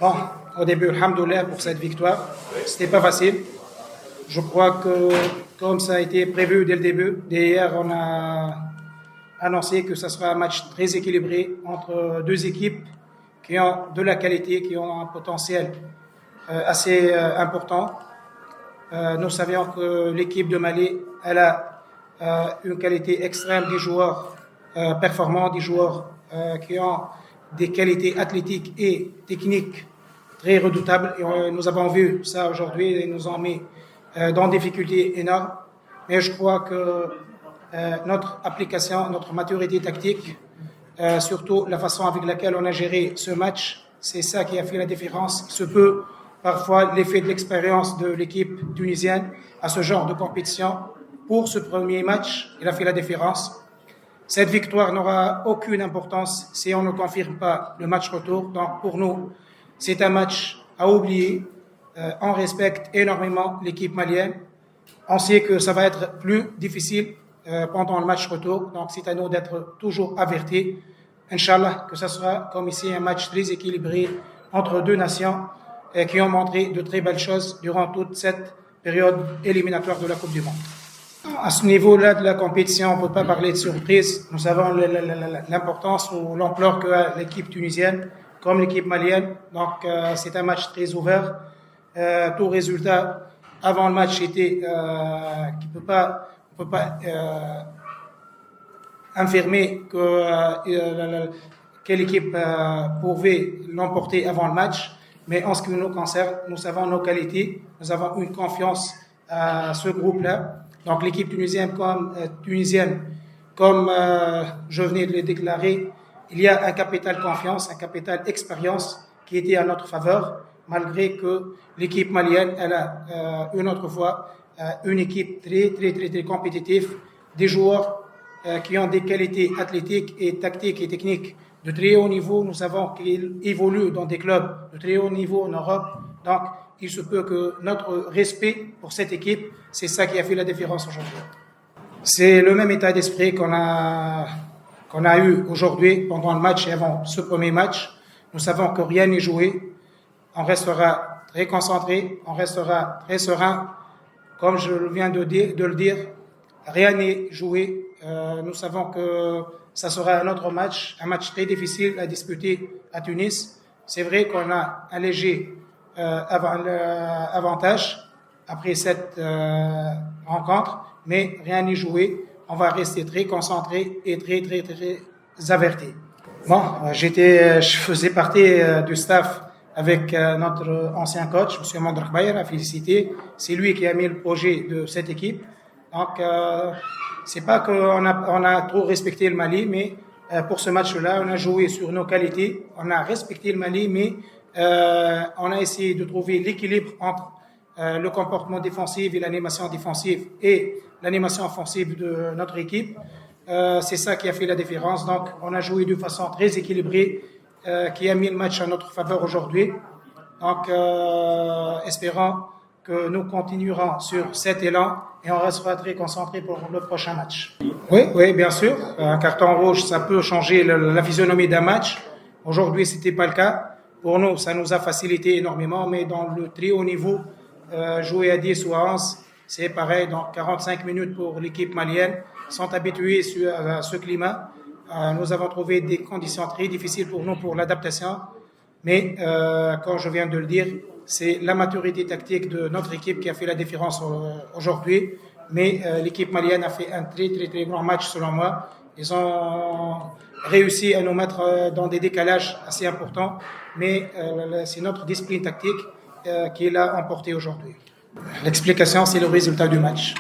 Bon, au début, alhamdoulilah pour cette victoire. C'était pas facile. Je crois que, comme ça a été prévu dès le début, dès hier, on a annoncé que ce sera un match très équilibré entre deux équipes qui ont de la qualité, qui ont un potentiel assez important. Nous savions que l'équipe de Mali, elle a une qualité extrême, des joueurs performants, des joueurs qui ont des qualités athlétiques et techniques très redoutables. Et nous avons vu ça aujourd'hui et nous ont mis dans des difficultés énormes. Mais je crois que notre application, notre maturité tactique, surtout la façon avec laquelle on a géré ce match, c'est ça qui a fait la différence. Il se peut parfois l'effet de l'expérience de l'équipe tunisienne à ce genre de compétition. Pour ce premier match, il a fait la différence. Cette victoire n'aura aucune importance si on ne confirme pas le match retour. Donc pour nous, c'est un match à oublier. On respecte énormément l'équipe malienne. On sait que ça va être plus difficile pendant le match retour. Donc c'est à nous d'être toujours avertis. Inch'Allah, que ce sera comme ici un match très équilibré entre deux nations qui ont montré de très belles choses durant toute cette période éliminatoire de la Coupe du Monde. À ce niveau-là de la compétition, on ne peut pas parler de surprise. Nous savons l'importance ou l'ampleur qu'a l'équipe tunisienne comme l'équipe malienne. Donc, c'est un match très ouvert. Tout résultat avant le match était on peut pas affirmer quelle équipe pouvait l'emporter avant le match. Mais en ce qui nous concerne, nous savons nos qualités, nous avons une confiance à ce groupe-là. Donc l'équipe tunisienne, comme je venais de le déclarer, il y a un capital confiance, un capital expérience qui était à notre faveur, malgré que l'équipe malienne, elle a une autre fois une équipe très compétitive, des joueurs qui ont des qualités athlétiques et tactiques et techniques de très haut niveau. Nous savons qu'ils évoluent dans des clubs de très haut niveau en Europe. Donc, il se peut que notre respect pour cette équipe, c'est ça qui a fait la différence aujourd'hui. C'est le même état d'esprit qu'on a eu aujourd'hui pendant le match et avant ce premier match. Nous savons que rien n'est joué. On restera très concentré, on restera très serein. Comme je viens de le dire, rien n'est joué. Nous savons que ça sera un autre match, un match très difficile à disputer à Tunis. C'est vrai qu'on a un léger avantage après cette rencontre, mais rien n'est joué. On va rester très concentré et très averti. Bon, je faisais partie du staff avec notre ancien coach, M. Mandrak Bayer, à féliciter. C'est lui qui a mis le projet de cette équipe. Donc, c'est pas qu'on a trop respecté le Mali, mais pour ce match-là, on a joué sur nos qualités, on a respecté le Mali, mais on a essayé de trouver l'équilibre entre le comportement défensif et l'animation défensive et l'animation offensive de notre équipe. C'est ça qui a fait la différence. Donc, on a joué de façon très équilibrée, qui a mis le match à notre faveur aujourd'hui. Donc, espérons que nous continuerons sur cet élan et on restera très concentré pour le prochain match. Oui, bien sûr. Un carton rouge, ça peut changer la physionomie d'un match. Aujourd'hui, c'était pas le cas. Pour nous, ça nous a facilité énormément, mais dans le très haut niveau, jouer à 10 ou à 11, c'est pareil. Donc, 45 minutes pour l'équipe malienne. Ils sont habitués à ce climat. Nous avons trouvé des conditions très difficiles pour nous pour l'adaptation. Mais, comme je viens de le dire, c'est la maturité tactique de notre équipe qui a fait la différence aujourd'hui. Mais l'équipe malienne a fait un très grand match selon moi. Ils ont réussi à nous mettre dans des décalages assez importants. Mais c'est notre discipline tactique qui l'a emporté aujourd'hui. L'explication, c'est le résultat du match.